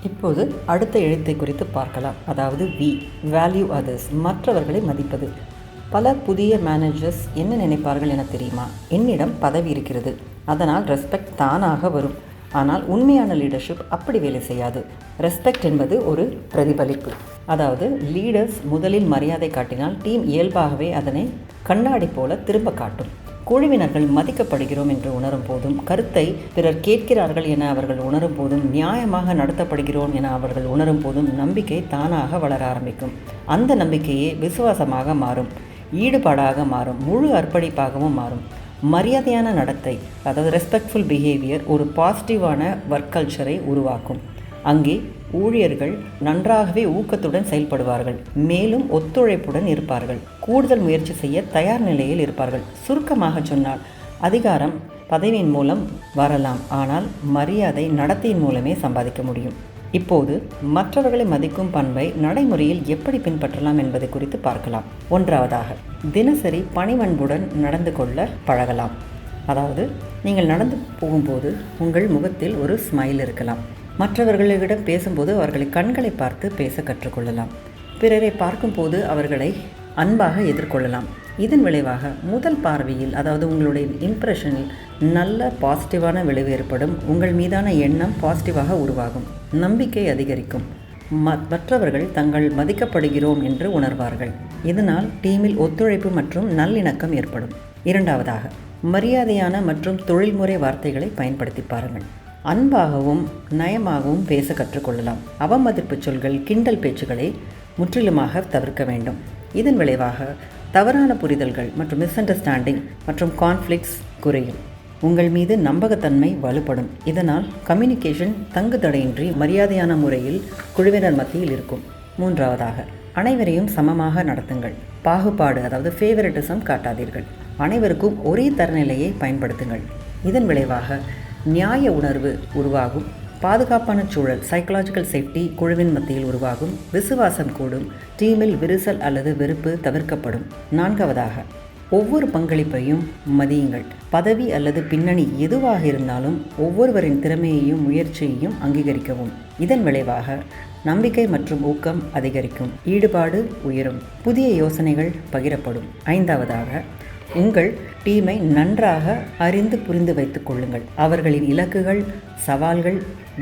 இப்போது அடுத்த எழுத்தை குறித்து பார்க்கலாம். அதாவது வி, வேல்யூ அதர்ஸ், மற்றவர்களை மதிப்பது. பல புதிய மேனேஜர்ஸ் என்ன நினைப்பார்கள் என தெரியுமா? என்னிடம் பதவி இருக்கிறது, அதனால் ரெஸ்பெக்ட் தானாக வரும். ஆனால் உண்மையான லீடர்ஷிப் அப்படி வேலை செய்யாது. ரெஸ்பெக்ட் என்பது ஒரு பிரதிபலிப்பு. அதாவது லீடர்ஸ் முதலில் மரியாதை காட்டினால் டீம் இயல்பாகவே அதனை கண்ணாடி போல திரும்ப காட்டும். குழுவினர்கள் மதிக்கப்படுகிறோம் என்று உணரும் போதும், கருத்தை பிறர் கேட்கிறார்கள் என அவர்கள் உணரும் போதும், நியாயமாக நடத்தப்படுகிறோம் என அவர்கள் உணரும் போதும் நம்பிக்கை தானாக வளர ஆரம்பிக்கும். அந்த நம்பிக்கையே விசுவாசமாக மாறும், ஈடுபாடாக மாறும், முழு அர்ப்பணிப்பாகவும் மாறும். மரியாதையான நடத்தை, அதாவது ரெஸ்பெக்ட்ஃபுல் பிஹேவியர், ஒரு பாசிட்டிவான ஒர்க் கல்ச்சரை உருவாக்கும். அங்கே ஊழியர்கள் நன்றாகவே ஊக்கத்துடன் செயல்படுவார்கள், மேலும் ஒத்துழைப்புடன் இருப்பார்கள், கூடுதல் முயற்சி செய்ய தயார் நிலையில் இருப்பார்கள். சுருக்கமாக சொன்னால், அதிகாரம் பதவியின் மூலம் வரலாம், ஆனால் மரியாதை நடத்தையின் மூலமே சம்பாதிக்க முடியும். இப்போது மற்றவர்களை மதிக்கும் பண்பை நடைமுறையில் எப்படி பின்பற்றலாம் என்பதை குறித்து பார்க்கலாம். ஒன்றாவதாக, தினசரி பணிவன்புடன் நடந்து கொள்ள பழகலாம். அதாவது நீங்கள் நடந்து போகும்போது உங்கள் முகத்தில் ஒரு ஸ்மைல் இருக்கலாம். மற்றவர்களிடம் பேசும்போது அவர்களை கண்களை பார்த்து பேச கற்றுக்கொள்ளலாம். பிறரை பார்க்கும்போது அவர்களை அன்பாக எதிர்கொள்ளலாம். இதன் விளைவாக முதல் பார்வையில், அதாவது உங்களுடைய இம்ப்ரெஷனில் நல்ல பாசிட்டிவான விளைவு ஏற்படும். உங்கள் மீதான எண்ணம் பாசிட்டிவாக உருவாகும், நம்பிக்கை அதிகரிக்கும், மற்றவர்கள் தங்கள் மதிக்கப்படுகிறோம் என்று உணர்வார்கள். இதனால் டீமில் ஒத்துழைப்பு மற்றும் நல்லிணக்கம் ஏற்படும். இரண்டாவதாக, மரியாதையான மற்றும் தொழில்முறை வார்த்தைகளை பயன்படுத்தி பாருங்கள். அன்பாகவும் நயமாகவும் பேச கற்றுக்கொள்ளலாம். அவமதிப்பு சொல்கள், கிண்டல் பேச்சுகளை முற்றிலுமாக தவிர்க்க வேண்டும். இதன் விளைவாக தவறான புரிதல்கள் மற்றும் மிஸ் அண்டர்ஸ்டாண்டிங் மற்றும் கான்ஃப்ளிக்ட்ஸ் குறையும். உங்கள் மீது நம்பகத்தன்மை வலுப்படும். இதனால் கம்யூனிகேஷன் தங்குதடையின்றி மரியாதையான முறையில் குழுவினர் மத்தியில் இருக்கும். மூன்றாவதாக, அனைவரையும் சமமாக நடத்துங்கள். பாகுபாடு, அதாவது ஃபேவரட்டிசம் காட்டாதீர்கள். அனைவருக்கும் ஒரே தரநிலையை பயன்படுத்துங்கள். இதன் விளைவாக நியாய உணர்வு உருவாகும், பாதுகாப்பான சூழல், சைக்கலாஜிக்கல் சேஃப்டி குழுவின் மத்தியில் உருவாகும், விசுவாசம் கூடும், டீமில் விரிசல் அல்லது வெறுப்பு தவிர்க்கப்படும். நான்காவதாக, ஒவ்வொரு பங்களிப்பையும் மதியுங்கள். பதவி அல்லது பின்னணி எதுவாக இருந்தாலும் ஒவ்வொருவரின் திறமையையும் முயற்சியையும் அங்கீகரிக்கவும். இதன் விளைவாக நம்பிக்கை மற்றும் ஊக்கம் அதிகரிக்கும், ஈடுபாடு உயரும், புதிய யோசனைகள் பகிரப்படும். ஐந்தாவதாக, உங்கள் டீமை நன்றாக அறிந்து புரிந்து வைத்துக் கொள்ளுங்கள். அவர்களின் இலக்குகள், சவால்கள்,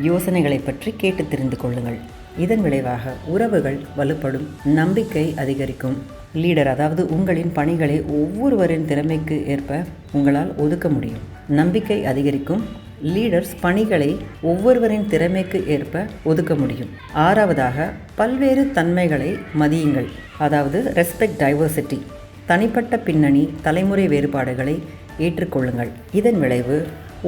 யோசனைகளை பற்றி கேட்டு தெரிந்து கொள்ளுங்கள். இதன் விளைவாக உறவுகள் வலுப்படும், நம்பிக்கை அதிகரிக்கும். லீடர், அதாவது உங்களின் பணிகளை ஒவ்வொருவரின் திறமைக்கு ஏற்ப உங்களால் ஒதுக்க முடியும். நம்பிக்கை அதிகரிக்கும். லீடர்ஸ் பணிகளை ஒவ்வொருவரின் திறமைக்கு ஏற்ப ஒதுக்க முடியும். ஆறாவதாக, பல்வேறு தன்மைகளை மதியுங்கள். அதாவது ரெஸ்பெக்ட் டைவர்சிட்டி. தனிப்பட்ட பின்னணி, தலைமுறை வேறுபாடுகளை ஏற்றுக்கொள்ளுங்கள். இதன் விளைவு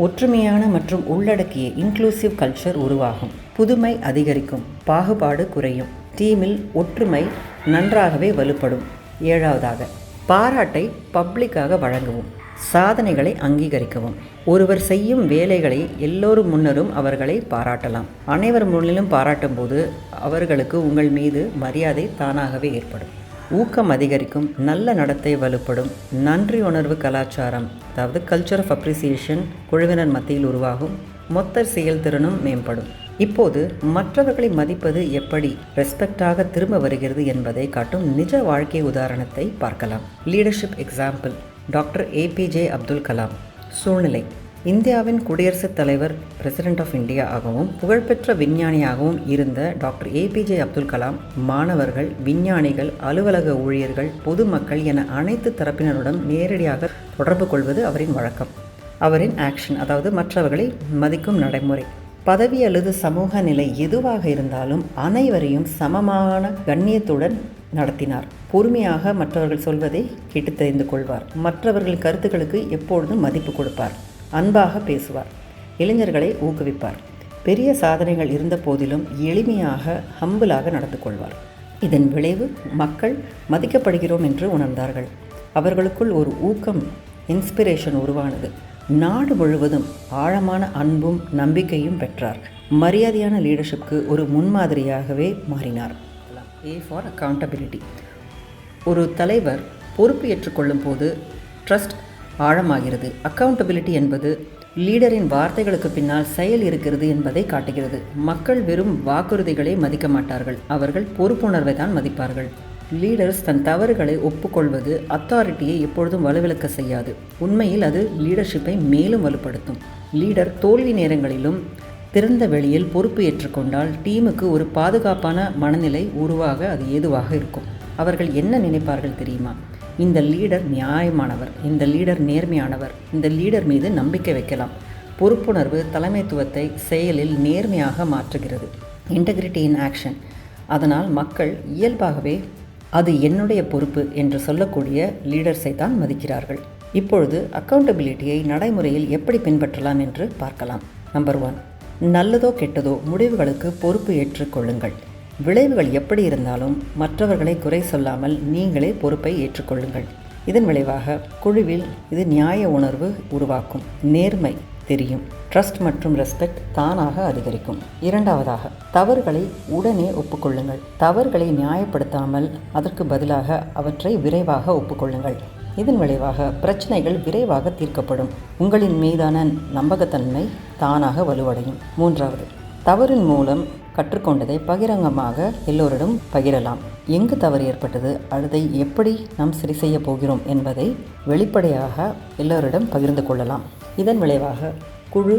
ஒற்றுமையான மற்றும் உள்ளடக்கிய இன்க்ளூசிவ் கல்ச்சர் உருவாகும். புதுமை அதிகரிக்கும், பாகுபாடு குறையும், டீமில் ஒற்றுமை நன்றாகவே வலுப்படும். ஏழாவதாக, பாராட்டை பப்ளிக்காக வழங்கவும், சாதனைகளை அங்கீகரிக்கவும். ஒருவர் செய்யும் வேலைகளை எல்லோரும் முன்னரும் அவர்களை பாராட்டலாம். அனைவர் முன்னிலும் பாராட்டும் போது அவர்களுக்கு உங்கள் மீது மரியாதை தானாகவே ஏற்படும். ஊக்கம் அதிகரிக்கும், நல்ல நடத்தை வலுப்படும், நன்றி உணர்வு கலாச்சாரம், அதாவது கல்ச்சர் ஆஃப் அப்ரிசியேஷன் குழுவினர் மத்தியில் உருவாகும், மொத்த செயல்திறனும் மேம்படும். இப்போது மற்றவர்களை மதிப்பது எப்படி ரெஸ்பெக்டாக திரும்ப வருகிறது என்பதை காட்டும் நிஜ வாழ்க்கை உதாரணத்தை பார்க்கலாம். Leadership example, doctor APJ Abdul Kalam. சூழ்நிலை, இந்தியாவின் குடியரசுத் தலைவர், பிரசிடென்ட் ஆஃப் இந்தியா ஆகவும் புகழ்பெற்ற விஞ்ஞானியாகவும் இருந்த டாக்டர் ஏபிஜே அப்துல் கலாம் மாணவர்கள், விஞ்ஞானிகள், அலுவலக ஊழியர்கள், பொதுமக்கள் என அனைத்து தரப்பினருடன் நேரடியாக தொடர்பு கொள்வது அவரின் வழக்கம். அவரின் ஆக்ஷன், அதாவது மற்றவர்களை மதிக்கும் நடைமுறை. பதவி அல்லது சமூக நிலை எதுவாக இருந்தாலும் அனைவரையும் சமமான கண்ணியத்துடன் நடத்தினார். பொறுமையாக மற்றவர்கள் சொல்வதை கேட்டு தெரிந்து கொள்வார். மற்றவர்கள் கருத்துக்களுக்கு எப்பொழுதும் மதிப்பு கொடுப்பார். அன்பாக பேசுவார். இளைஞர்களை ஊக்குவிப்பார். பெரிய சாதனைகள் இருந்த போதிலும் எளிமையாக, ஹம்பிளாக நடந்து கொள்வார். இதன் விளைவு மக்கள் மதிக்கப்படுகிறோம் என்று உணர்ந்தார்கள். அவர்களுக்குள் ஒரு ஊக்கம், இன்ஸ்பிரேஷன் உருவானது. நாடு முழுவதும் ஆழமான அன்பும் நம்பிக்கையும் பெற்றார். மரியாதையான லீடர்ஷிப்க்கு ஒரு முன்மாதிரியாகவே மாறினார். A for accountability. ஒரு தலைவர் பொறுப்பு ஏற்றுக்கொள்ளும் போது ட்ரஸ்ட் ஆழமாகிறது. அக்கௌண்டபிலிட்டி என்பது லீடரின் வார்த்தைகளுக்கு பின்னால் செயல் இருக்கிறது என்பதை காட்டுகிறது. மக்கள் வெறும் வாக்குறுதிகளை மதிக்க மாட்டார்கள், அவர்கள் பொறுப்புணர்வை தான் மதிப்பார்கள். லீடர்ஸ் தன் தவறுகளை ஒப்புக்கொள்வது அத்தாரிட்டியை எப்பொழுதும் வலுவிழக்க செய்யாது. உண்மையில் அது லீடர்ஷிப்பை மேலும் வலுப்படுத்தும். லீடர் தோல்வி நேரங்களிலும் திறந்த வெளியில் பொறுப்பு ஏற்றுக்கொண்டால் டீமுக்கு ஒரு பாதுகாப்பான மனநிலை உருவாக அது ஏதுவாக இருக்கும். அவர்கள் என்ன நினைப்பார்கள் தெரியுமா? இந்த லீடர் நியாயமானவர், இந்த லீடர் நேர்மையானவர், இந்த லீடர் மீது நம்பிக்கை வைக்கலாம். பொறுப்புணர்வு தலைமைத்துவத்தை செயலில் நேர்மையாக மாற்றுகிறது. Integrity in action. அதனால் மக்கள் இயல்பாகவே அது என்னுடைய பொறுப்பு என்று சொல்லக்கூடிய லீடர்ஸை தான் மதிக்கிறார்கள். இப்பொழுது அக்கௌண்டபிலிட்டியை நடைமுறையில் எப்படி பின்பற்றலாம் என்று பார்க்கலாம். நம்பர் 1, நல்லதோ கெட்டதோ முடிவுகளுக்கு பொறுப்பு ஏற்றுக்கொள்ளுங்கள். விளைவுகள் எப்படி இருந்தாலும் மற்றவர்களை குறை சொல்லாமல் நீங்களே பொறுப்பை ஏற்றுக்கொள்ளுங்கள். இதன் விளைவாக குழுவில் இது நியாய உணர்வு உருவாக்கும், நேர்மை தெரியும், ட்ரஸ்ட் மற்றும் ரெஸ்பெக்ட் தானாக அதிகரிக்கும். இரண்டாவதாக, தவறுகளை உடனே ஒப்புக்கொள்ளுங்கள். தவறுகளை நியாயப்படுத்தாமல் அதற்கு பதிலாக அவற்றை விரைவாக ஒப்புக்கொள்ளுங்கள். இதன் விளைவாக பிரச்சனைகள் விரைவாக தீர்க்கப்படும். உங்களின் மீதான நம்பகத்தன்மை தானாக வலுவடையும். மூன்றாவது, தவறின் மூலம் கற்றுக்கொண்டதை பகிரங்கமாக எல்லோரிடம் பகிரலாம். எங்கு தவறு ஏற்பட்டது, அதை எப்படி நாம் சரி செய்ய போகிறோம் என்பதை வெளிப்படையாக எல்லோரிடம் பகிர்ந்து கொள்ளலாம். இதன் விளைவாக குழு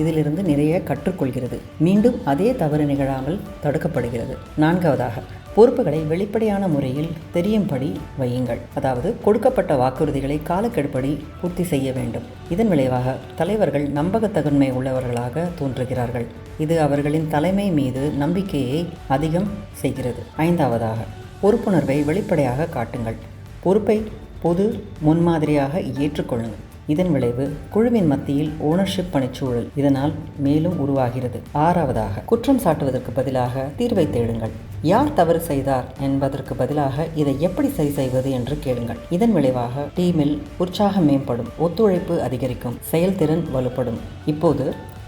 இதிலிருந்து நிறைய கற்றுக்கொள்கிறது. மீண்டும் அதே தவறு நிகழாமல் தடுக்கப்படுகிறது. நான்காவதாக, பொறுப்புகளை வெளிப்படையான முறையில் தெரியும்படி வையுங்கள். அதாவது கொடுக்கப்பட்ட வாக்குறுதிகளை காலக்கெடுப்படி பூர்த்தி செய்ய வேண்டும். இதன் விளைவாக தலைவர்கள் நம்பகத்தன்மை உள்ளவர்களாக தோன்றுகிறார்கள். இது அவர்களின் தலைமை மீது நம்பிக்கையை அதிகம் செய்கிறது. ஐந்தாவதாக, பொறுப்புணர்வை வெளிப்படையாக காட்டுங்கள். பொறுப்பை பொது முன்மாதிரியாக ஏற்றுக்கொள்ளுங்கள். இதன் விளைவு குழுவின் மத்தியில் ஓனர்ஷிப் பணிச்சூழல் இதனால் மேலும் உருவாகிறது. ஆறாவதாக, குற்றம் சாட்டுவதற்கு பதிலாக தீர்வை தேடுங்கள். யார் தவறு செய்தார் என்பதற்கு பதிலாக இதை எப்படி சரி செய்வது என்று கேளுங்கள். இதன் விளைவாக டீமில் உற்சாகம் மேம்படும், ஒத்துழைப்பு அதிகரிக்கும், செயல்திறன் வலுப்படும். இப்போது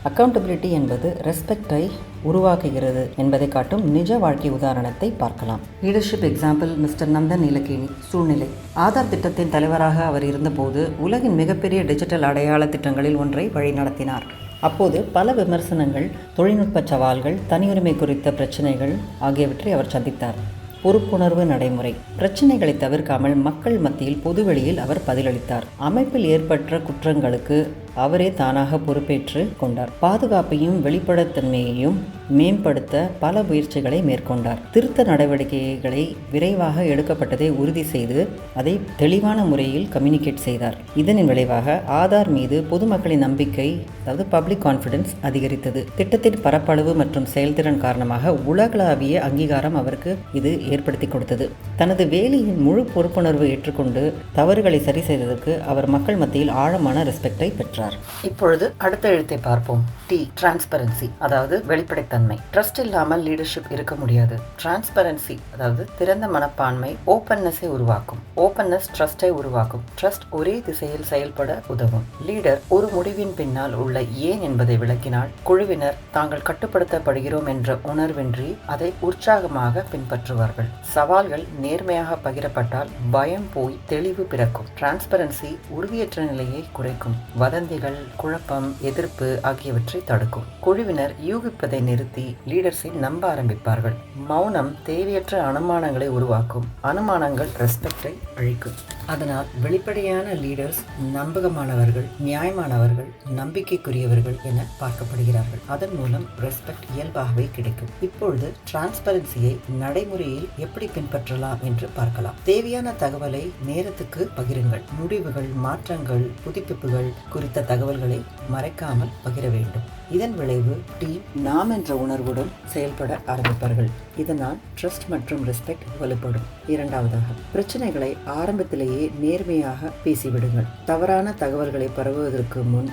அக்கௌண்டபிலிட்டி என்பது ரெஸ்பெக்டை உருவாக்குகிறது என்பதை காட்டும் நிஜ வாழ்க்கை உதாரணத்தை பார்க்கலாம். Leadership example mister Nandan Nilekani. சூழ்நிலை: ஆதார் திட்டத்தின் தலைவராக அவர் இருந்தபோது உலகின் மிகப்பெரிய டிஜிட்டல் அடையாள திட்டங்களில் ஒன்றை வழிநடத்தினார். அப்போது பல விமர்சனங்கள், தொழில்நுட்ப சவால்கள், தனியுரிமை குறித்த பிரச்சனைகள் ஆகியவற்றை அவர் சந்தித்தார். பொறுப்புணர்வு நடைமுறை: பிரச்சனைகளை தவிர்க்காமல் மக்கள் மத்தியில் பொதுவெளியில் அவர் பதிலளித்தார். அமைப்பில் ஏற்பட்ட குற்றங்களுக்கு அவரே தானாக பொறுப்பேற்று கொண்டார். பாதுகாப்பையும் வெளிப்படைத்தன்மையையும் மேம்படுத்த பல முயற்சிகளை மேற்கொண்டார். திருத்த நடவடிக்கைகளை விரைவாக எடுக்கப்பட்டதை உறுதி செய்து அதை தெளிவான முறையில் கம்யூனிகேட் செய்தார். இதன் விளைவாக ஆதார் மீது பொதுமக்களின் நம்பிக்கை, அதாவது பப்ளிக் கான்ஃபிடன்ஸ் அதிகரித்தது. திட்டத்தின் பரப்பளவு மற்றும் செயல்திறன் காரணமாக உலகளாவிய அங்கீகாரம் அவருக்கு இது ஏற்படுத்தி கொடுத்தது. தனது வேலையின் முழு பொறுப்புணர்வு ஏற்றுக்கொண்டு தவறுகளை சரி செய்ததற்கு அவர் மக்கள் மத்தியில் ஆழமான ரெஸ்பெக்டை பெற்றார். இப்பொழுது அடுத்த எழுத்தை பார்ப்போம். டி, டிரான்ஸ்பரன்சி, அதாவது வெளிப்படைத்தன்மை. ட்ரஸ்ட் இல்லாமல் லீடர்ஷிப் இருக்க முடியாது. டிரான்ஸ்பரன்சி அதாவது திறந்த மனப்பான்மை ஓப்பன்னஸை உருவாக்கும். ஓப்பன்னஸ் ட்ரஸ்டை உருவாக்கும். ட்ரஸ்ட் ஒரே திசையில் செயல்பட உதவும். லீடர் ஒரு முடிவின் பின்னால் உள்ள ஏன் என்பதை விளக்கினால் குழுவினர் தாங்கள் கட்டுப்படுத்தப்படுகிறோம் என்ற உணர்வின்றி அதை உற்சாகமாக பின்பற்றுவார்கள். சவால்கள் நேர்மையாக பகிரப்பட்டால் பயம் போய் தெளிவு பிறக்கும். டிரான்ஸ்பரன்சி உறுதியற்ற நிலையை குறைக்கும். வதந்திகள், குழப்பம், எதிர்ப்பு ஆகியவற்றை தடுக்கும். குழுவினர் யூகிப்பதை நிறுத்தி லீடர்ஸை நம்ப ஆரம்பிப்பார்கள். மௌனம் தேவையற்ற அனுமானங்களை உருவாக்கும். அனுமானங்கள் ரெஸ்பெக்டை அழிக்கும். அதனால் வெளிப்படையான லீடர்ஸ் நம்பகமானவர்கள், நியாயமானவர்கள், நம்பிக்கைக்குரியவர்கள் என பார்க்கப்படுகிறார்கள். அதன் மூலம் ரெஸ்பெக்ட் இயல்பாகவே கிடைக்கும். இப்பொழுது டிரான்ஸ்பரன்சியை நடைமுறையில் எப்படி பின்பற்றலாம் என்று பார்க்கலாம். தேவையான தகவலை நேரத்துக்கு பகிருங்கள். முடிவுகள், மாற்றங்கள், புதுப்பிப்புகள் குறித்த தகவல்களை மறைக்காமல் பகிர வேண்டும். இதன் விளைவு டீம் நாம் என்ற உணர்வுடன் செயல்பட ஆரம்பிப்பார்கள். இதனால் ட்ரஸ்ட் மற்றும் ரெஸ்பெக்ட் வலுப்படும். இரண்டாவதாக, பிரச்சனைகளை ஆரம்பத்திலேயே நேர்மையாக பேசிவிடுங்கள். தவறான தகவல்களை பரவுவதற்கு முன்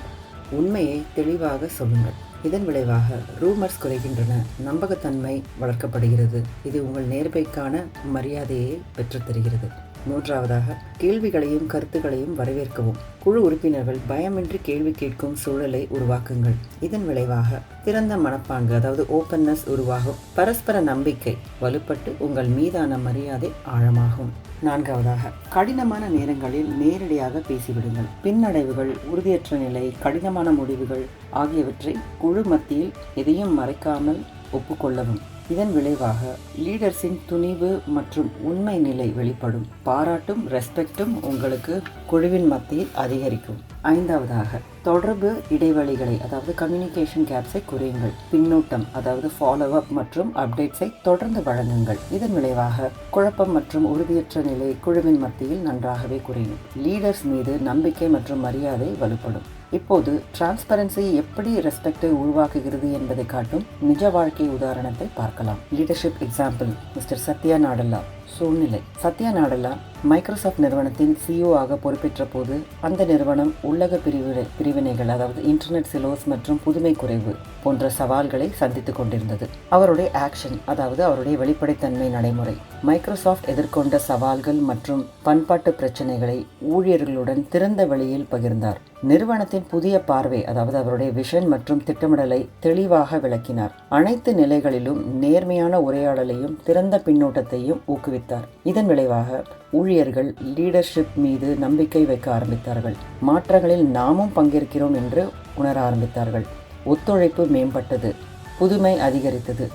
உண்மையை தெளிவாக சொல்லுங்கள். இதன் விளைவாக ரூமர்ஸ் குறைகின்றன, நம்பகத்தன்மை வளர்க்கப்படுகிறது. இது உங்கள் நேர்மைக்கான மரியாதையை பெற்றுத்தருகிறது. மூன்றாவதாக, கேள்விகளையும் கருத்துக்களையும் வரவேற்கவும். குழு உறுப்பினர்கள் பயமின்றி கேள்வி கேட்கும் சூழலை உருவாக்குங்கள். இதன் விளைவாக திறந்த மனப்பாங்கு, அதாவது ஓப்பன்னஸ் உருவாகும். பரஸ்பர நம்பிக்கை வலுப்பட்டு உங்கள் மீதான மரியாதை ஆழமாகும். நான்காவதாக, கடினமான நேரங்களில் நேரடியாக பேசிவிடுங்கள். பின்னடைவுகள், உறுதியற்ற நிலை, கடினமான முடிவுகள் ஆகியவற்றை குழு மத்தியில் எதையும் மறைக்காமல் ஒப்புக்கொள்ளவும். இதன் விளைவாக லீடர்ஸின் துணிவு மற்றும் உண்மை நிலை வெளிப்படும். பாராட்டும் ரெஸ்பெக்டும் உங்களுக்கு குழுவின் மத்தியில் அதிகரிக்கும். ஐந்தாவதாக, தொடர்பு இடைவெளிகளை, அதாவது கம்யூனிகேஷன் கேப்ஸை குறையுங்கள். பின்னூட்டம், அதாவது ஃபாலோ அப் மற்றும் அப்டேட்ஸை தொடர்ந்து வழங்குங்கள். இதன் விளைவாக குழப்பம் மற்றும் உறுதியற்ற நிலை குழுவின் மத்தியில் நன்றாகவே குறையும். லீடர்ஸ் மீது நம்பிக்கை மற்றும் மரியாதை வலுப்படும். இப்போது டிரான்ஸ்பரன்சி எப்படி ரெஸ்பெக்டை உருவாக்குகிறது என்பதை காட்டும் நிஜ வாழ்க்கை உதாரணத்தை பார்க்கலாம். Leadership example, mister Satya Nadella. சூழ்நிலை: சத்யா நாடல்லா மைக்ரோசாஃப்ட் நிறுவனத்தின் CEO ஆக பொறுப்பேற்ற போது அந்த நிறுவனம் உள்ளக பிரிவினைகள், அதாவது இன்டர்நெட் சிலோஸ் மற்றும் புதுமை குறைவு போன்ற சவால்களை சந்தித்துக் கொண்டிருந்தது. அவருடைய ஆக்ஷன், அதாவது அவருடைய வெளிப்படைத்தன்மை நடைமுறை, மைக்ரோசாஃப்ட் எதிர்கொண்ட சவால்கள் மற்றும் பண்பாட்டு பிரச்சனைகளை ஊழியர்களுடன் திறந்த வெளியில் பகிர்ந்தார். நிறுவனத்தின் புதிய பார்வை, அதாவது அவருடைய விஷன் மற்றும் திட்டமிடலை தெளிவாக விளக்கினார். அனைத்து நிலைகளிலும் நேர்மையான உரையாடலையும் திறந்த பின்னூட்டத்தையும் ஊக்குவித்தார். இதன் விளைவாக ஊழியர்கள் லீடர்ஷிப் மீது நம்பிக்கை வைக்க ஆரம்பித்தார்கள். மாற்றங்களில் நாமும் பங்கேற்கிறோம் என்று உணர ஆரம்பித்தார்கள். ஒத்துழைப்பு மேம்பட்டது, புதுமை அதிகரித்தது.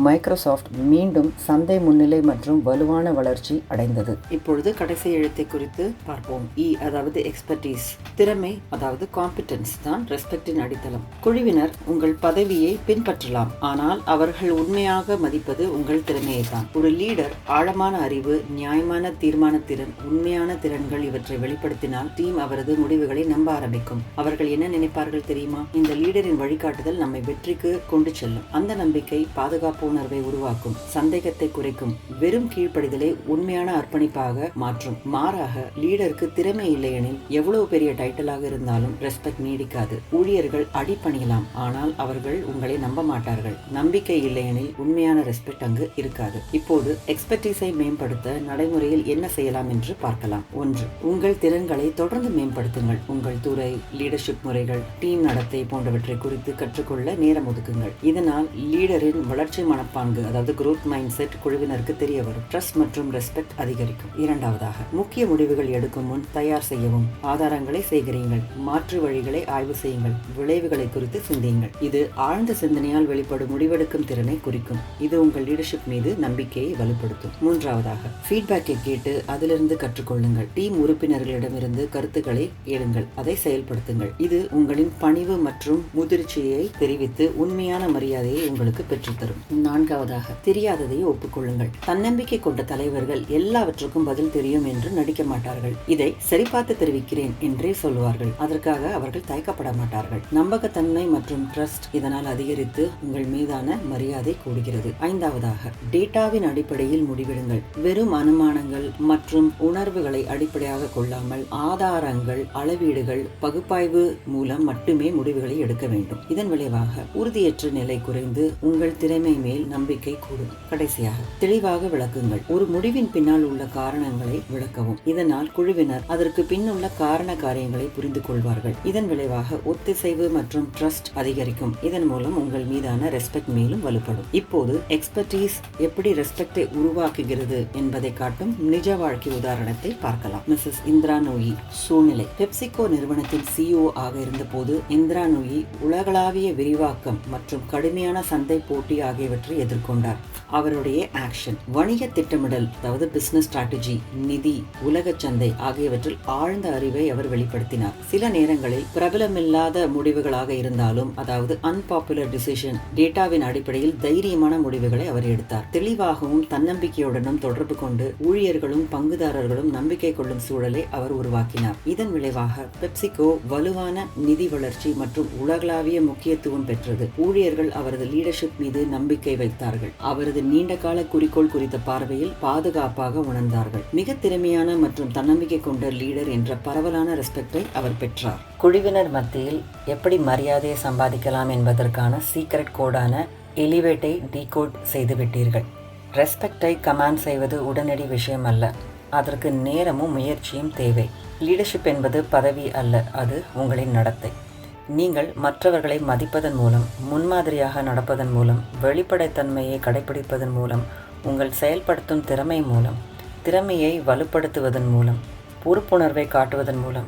மைக்ரோசாஃப்ட் மீண்டும் சந்தை முன்னிலை மற்றும் வலுவான வளர்ச்சி அடைந்தது. இப்பொழுது கடைசி எழுத்தை குறித்து பார்ப்போம். அதாவது எக்ஸ்பர்டீஸ். திறமை, அதாவது காம்பிடன்ஸ் தான் ரெஸ்பெக்டின் அடித்தளம். குழுவினர் உங்கள் பதவியை பின்பற்றலாம், ஆனால் அவர்கள் உண்மையாக மதிப்பது உங்கள் திறமையை தான். ஒரு லீடர் ஆழமான அறிவு, நியாயமான தீர்மான திறன், உண்மையான திறன்கள் இவற்றை வெளிப்படுத்தினால் டீம் அவரது முடிவுகளை நம்ப ஆரம்பிக்கும். அவர்கள் என்ன நினைப்பார்கள் தெரியுமா? இந்த லீடரின் வழிகாட்டுதல் நம்மை வெற்றிக்கு கொண்டு செல்லும். அந்த நம்பிக்கை பாதுகாப்பு உணர்வை உருவாக்கும், சந்தேகத்தை குறைக்கும், வெறும் கீழ்ப்படிதலை உண்மையான அர்ப்பணிப்பாக மாற்றும். மாறாக, லீடருக்கு திறமை இல்லையெனில் எவ்வளவு பெரிய டைட்டிலாக இருந்தாலும் ரெஸ்பெக்ட் நீடிக்காது. ஊழியர்கள் அடிபணியலாம், ஆனால் அவர்கள் உங்களை நம்ப மாட்டார்கள். நம்பிக்கை இல்லையெனில் உண்மையான ரெஸ்பெக்ட் அங்கு இருக்காது. இப்போது எக்ஸ்பர்டீஸை மேம்படுத்த நடைமுறையில் என்ன செய்யலாம் என்று பார்க்கலாம். 1. உங்கள் திறன்களை தொடர்ந்து மேம்படுத்துங்கள். உங்கள் துறை, லீடர்ஷிப் முறைகள், டீம் நடத்தை போன்றவற்றை குறித்து கற்றுக்கொள்ள நேரம் ஒதுக்குங்கள். இதனால் லீடரின் வளர்ச்சி மனப்பாங்கு, அதாவது growth mindset குழுவினருக்கு தெரிய வரும். ட்ரஸ்ட் மற்றும் ரெஸ்பெக்ட் அதிகரிக்கும். 2. முக்கிய முடிவுகள் எடுக்கும் முன் தயார் செய்யவும். ஆதாரங்களை சேகரியுங்கள், மாற்று வழிகளை ஆய்வு செய்யுங்கள், விளைவுகளை குறித்து சிந்தியுங்கள். இது ஆழ்ந்த சிந்தனையால் வெளிப்படும் முடிவெடுக்கும் திறனை குறிக்கும். இது உங்கள் லீடர்ஷிப் மீது நம்பிக்கையை வலுப்படுத்தும். 3. ஃபீட்பேக்கை கேட்டு அதிலிருந்து கற்றுக்கொள்ளுங்கள். டீம் உறுப்பினர்களிடமிருந்து கருத்துக்களை கேளுங்கள், அதை செயல்படுத்துங்கள். இது உங்களின் பணிவு மற்றும் முதிர்ச்சியை தெரிவித்து உண்மையான மரியாதையை உங்களுக்கு பெற்றுத்தரும். 4. தெரியாததை ஒப்புக்கொள்ளுங்கள். தன்னம்பிக்கை கொண்ட தலைவர்கள் எல்லாவற்றுக்கும் பதில் தெரியும் என்று நடிக்க மாட்டார்கள். இதை சரிபார்த்து தெரிவிக்கிறேன் என்றே சொல்லுவார்கள். அதற்காக அவர்கள் தயக்கப்பட மாட்டார்கள். நம்பகத்தன்மை மற்றும் ட்ரஸ்ட் இதனால் அதிகரித்து உங்கள் மீதான மரியாதை கூடுகிறது. 5. டேட்டாவின் அடிப்படையில் முடிவெடுங்கள். வெறும் அனுமானங்கள் மற்றும் உணர்வுகளை அடிப்படையாக கொள்ளாமல் ஆதாரங்கள், அளவீடுகள், பகுப்பாய்வு மூலம் மட்டுமே முடிவுகளை எடுக்க வேண்டும். இதன் விளைவாக உறுதியற்ற நிலை குறைந்து உங்கள் திறமை மேல் நம்பிக்கை கூடும். கடைசியாக, தெளிவாக விளக்குங்கள். ஒரு முடிவின் பின்னால் உள்ள காரணங்களை விளக்கவும். இதனால் குழுவினர் அதற்கு பின்னுள்ள காரண காரியங்களை புரிந்து கொள்வார்கள். இதன் விளைவாக ஒத்திசைவு மற்றும் ட்ரஸ்ட் அதிகரிக்கும். இதன் மூலம் உங்கள் மீதான ரெஸ்பெக்ட் மேலும் வலுப்படும். இப்போது எக்ஸ்பர்டீஸ் எப்படி ரெஸ்பெக்டை உருவாக்குகிறது என்பதை காட்டும் நிஜ வாழ்க்கை உதாரணத்தை பார்க்கலாம். மிஸ்ஸஸ் இந்திரா நூயி. சூழ்நிலை: பெப்சிகோ நிறுவனத்தின் CEO ஆக இருந்த போது இந்திரா நூயி உலகளாவிய விரிவாக்கம் மற்றும் கடுமையான சந்தை போட்டி ஆகியவற்றை எதிர்கொண்டார். அவருடைய ஆக்ஷன், வணிக திட்டமிடல், அதாவது பிசினஸ் ஸ்ட்ராட்டஜி, நிதி, உலக சந்தை ஆகியவற்றில் ஆழ்ந்த அறிவை அவர் வெளிப்படுத்தினார். சில நேரங்களில் பிரபலமில்லாத முடிவுகளாக இருந்தாலும், அதாவது அன்பாப்புலர் டிசிஷன், டேட்டாவின் அடிப்படையில் தைரியமான முடிவுகளை அவர் எடுத்தார். தெளிவாகவும் தன்னம்பிக்கையுடனும் தொடர்பு கொண்டு ஊழியர்களும் பங்குதாரர்களும் நம்பிக்கை கொள்ளும் சூழலை அவர் உருவாக்கினார். இதன் விளைவாக பெப்சிகோ வலுவான நிதி வளர்ச்சி மற்றும் உலகளாவிய முக்கியத்துவம் பெற்றது. ஊழியர்கள் அவரது லீடர்ஷிப் மீது நம்பிக்கை வைத்தார்கள். அவரது நீண்டகால குறிக்கோள் குறித்த பார்வையில் பாதுகாப்பாக உணர்ந்தார்கள். மிக திறமையான மற்றும் தன்னம்பிக்கை கொண்ட லீடர் என்ற பரவலான ரெஸ்பெக்டை அவர் பெற்றார். குழுவினர் மத்தியில் எப்படி மரியாதையை சம்பாதிக்கலாம் என்பதற்கான சீக்ரெட் கோடான எலிவேட்டை டீகோட் செய்துவிட்டீர்கள். ரெஸ்பெக்டை கமாண்ட் செய்வது உடனடி விஷயம் அல்ல. அதற்கு நேரமும் முயற்சியும் தேவை. லீடர்ஷிப் என்பது பதவி அல்ல, அது உங்களின் நடத்தை. நீங்கள் மற்றவர்களை மதிப்பதன் மூலம், முன்மாதிரியாக நடப்பதன் மூலம், வெளிப்படைத்தன்மையை கடைபிடிப்பதன் மூலம், உங்கள் செயல்படுத்தும் திறமை மூலம், திறமையை வலுப்படுத்துவதன் மூலம், பொறுப்புணர்வை காட்டுவதன் மூலம்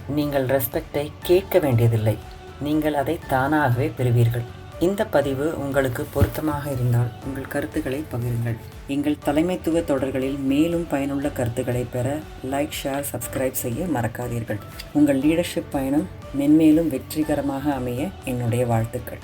நீங்கள் ரெஸ்பெக்டை கேட்க வேண்டியதில்லை. நீங்கள் அதை தானாகவே பெறுவீர்கள். இந்த பதிவு உங்களுக்கு பொருத்தமாக இருந்தால் உங்கள் கருத்துக்களை பகிருங்கள். எங்கள் தலைமைத்துவ தொடர்களில் மேலும் பயனுள்ள கருத்துக்களை பெற லைக், ஷேர், சப்ஸ்கிரைப் செய்ய மறக்காதீர்கள். உங்கள் லீடர்ஷிப் பயணம் மென்மேலும் வெற்றிகரமாக அமைய என்னுடைய வாழ்த்துக்கள்.